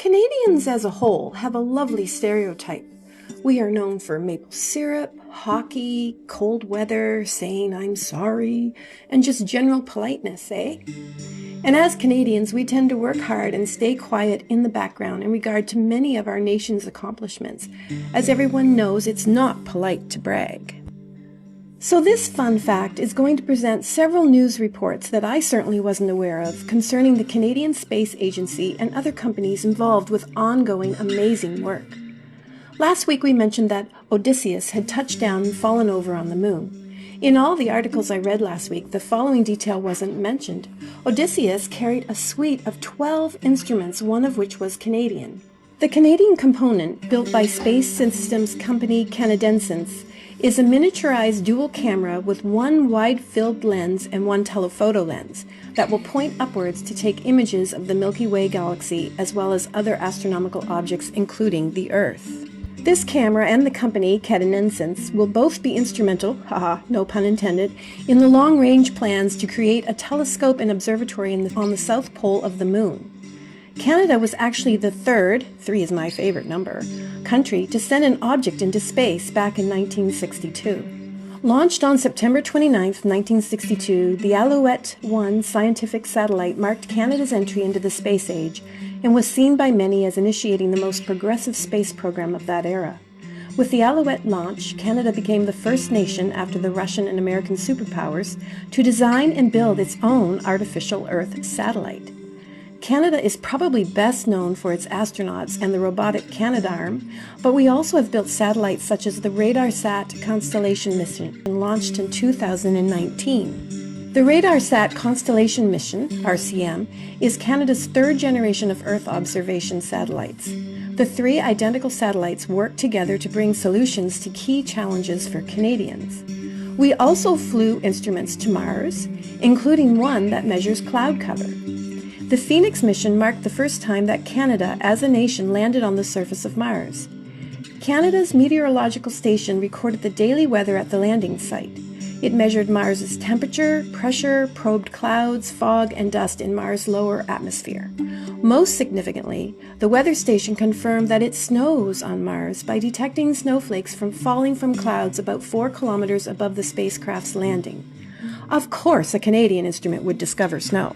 Canadians as a whole have a lovely stereotype. We are known for maple syrup, hockey, cold weather, saying I'm sorry, and just general politeness, eh? And as Canadians, we tend to work hard and stay quiet in the background in regard to many of our nation's accomplishments, as everyone knows it's not polite to brag. So this fun fact is going to present several news reports that I certainly wasn't aware of concerning the Canadian Space Agency and other companies involved with ongoing amazing work. Last week we mentioned that Odysseus had touched down and fallen over on the moon. In all the articles I read last week, the following detail wasn't mentioned. Odysseus carried a suite of 12 instruments, one of which was Canadian. The Canadian component, built by space systems company Canadensys, is a miniaturized dual camera with one wide-field lens and one telephoto lens that will point upwards to take images of the Milky Way galaxy as well as other astronomical objects, including the Earth. This camera and the company, Canadensys, will both be instrumental, haha, no pun intended, in the long-range plans to create a telescope and observatory on the south pole of the moon. Canada was actually the third, 3 is my favorite number, country to send an object into space back in 1962. Launched on September 29, 1962, the Alouette-I scientific satellite marked Canada's entry into the space age and was seen by many as initiating the most progressive space program of that era. With the Alouette launch, Canada became the first nation after the Russian and American superpowers to design and build its own artificial Earth satellite. Canada is probably best known for its astronauts and the robotic Canadarm, but we also have built satellites such as the RADARSAT Constellation Mission, launched in 2019. The RADARSAT Constellation Mission, RCM, is Canada's third generation of Earth observation satellites. The 3 identical satellites work together to bring solutions to key challenges for Canadians. We also flew instruments to Mars, including one that measures cloud cover. The Phoenix mission marked the first time that Canada, as a nation, landed on the surface of Mars. Canada's meteorological station recorded the daily weather at the landing site. It measured Mars's temperature, pressure, probed clouds, fog, and dust in Mars' lower atmosphere. Most significantly, the weather station confirmed that it snows on Mars by detecting snowflakes falling from clouds about 4 kilometers above the spacecraft's landing. Of course, a Canadian instrument would discover snow.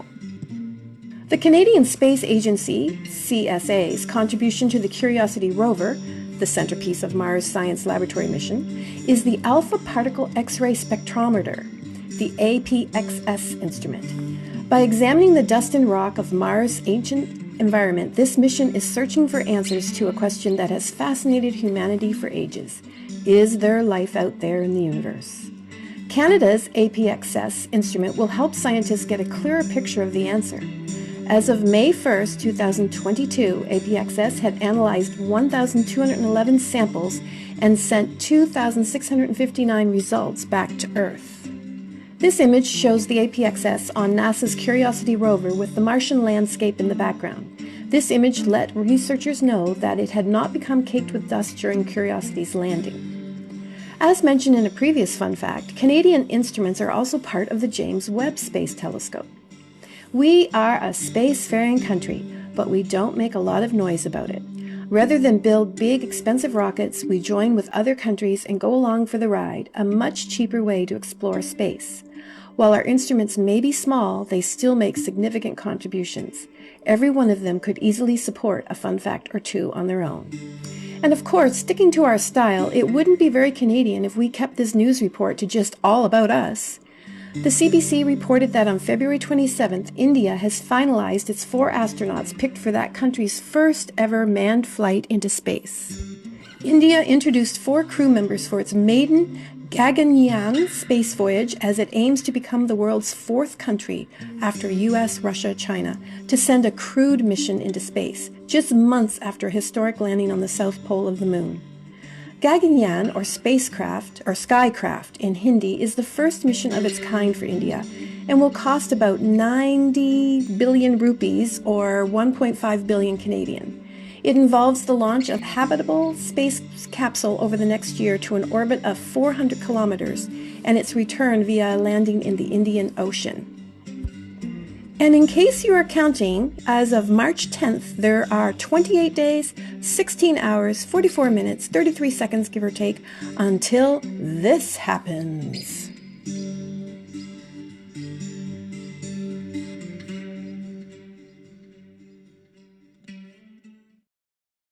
The Canadian Space Agency, CSA's, contribution to the Curiosity rover, the centerpiece of Mars Science Laboratory mission, is the Alpha Particle X-ray Spectrometer, the APXS instrument. By examining the dust and rock of Mars' ancient environment, this mission is searching for answers to a question that has fascinated humanity for ages. Is there life out there in the universe? Canada's APXS instrument will help scientists get a clearer picture of the answer. As of May 1, 2022, APXS had analyzed 1,211 samples and sent 2,659 results back to Earth. This image shows the APXS on NASA's Curiosity rover with the Martian landscape in the background. This image let researchers know that it had not become caked with dust during Curiosity's landing. As mentioned in a previous fun fact, Canadian instruments are also part of the James Webb Space Telescope. We are a spacefaring country, but we don't make a lot of noise about it. Rather than build big, expensive rockets, we join with other countries and go along for the ride, a much cheaper way to explore space. While our instruments may be small, they still make significant contributions. Every one of them could easily support a fun fact or 2 on their own. And of course, sticking to our style, it wouldn't be very Canadian if we kept this news report to just all about us. The CBC reported that on February 27th, India has finalized its 4 astronauts picked for that country's first ever manned flight into space. India introduced 4 crew members for its maiden Gaganyaan space voyage as it aims to become the world's 4th country after US, Russia, China to send a crewed mission into space, just months after a historic landing on the south pole of the moon. Gaganyaan, or spacecraft, or skycraft in Hindi, is the first mission of its kind for India and will cost about 90 billion rupees or 1.5 billion Canadian. It involves the launch of a habitable space capsule over the next year to an orbit of 400 kilometers and its return via landing in the Indian Ocean. And in case you are counting, as of March 10th, there are 28 days, 16 hours, 44 minutes, 33 seconds, give or take, until this happens.